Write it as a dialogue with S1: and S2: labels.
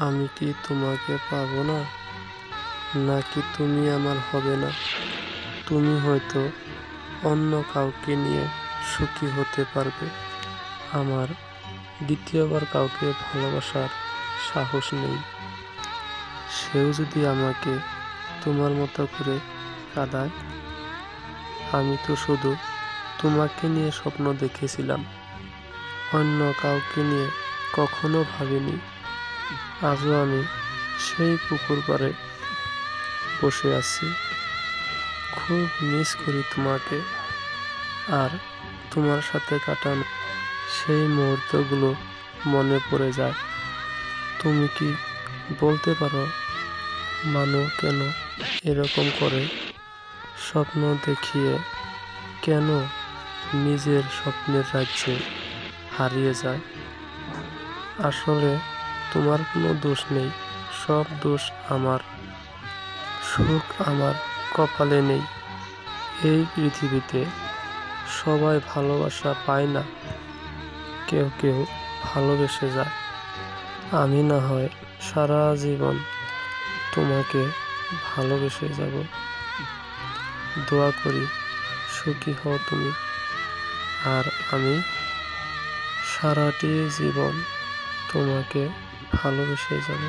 S1: আমি কি তোমাকে পাবো না, নাকি তুমি আমার হবে না? তুমি হয়তো অন্য কাউকে নিয়ে সুখী হতে পারবে, আমার দ্বিতীয়বার কাউকে ভালোবাসার সাহস নেই। সেও যদি আমাকে তোমার মতো করে কাঁদায়। আমি তো শুধু তোমাকে নিয়ে স্বপ্ন দেখেছিলাম, অন্য কাউকে নিয়ে কখনো ভাবিনি। আজও আমি সেই পুকুর পাড়ে বসে আছি, খুব মিস করি তোমাকে, আর তোমার সাথে কাটানো সেই মুহূর্তগুলো মনে পড়ে যায়। তুমি কি বলতে পারো মানুষ কেন এরকম করে? স্বপ্ন দেখিয়ে কেন নিজের স্বপ্নের রাজ্যে হারিয়ে যায়? আসলে তোমার কোনো দোষ নেই, সব দোষ আমার। সুখ আমার কপালে নেই। এই পৃথিবীতে সবাই ভালোবাসা পায় না, কেউ কেউ ভালোবেসে যায়। আমি না হয় সারা জীবন তোমাকে ভালোবেসে যাব। দোয়া করি সুখী হও তুমি, আর আমি সারাটি জীবন তোমাকে ভালোবেসে যাব।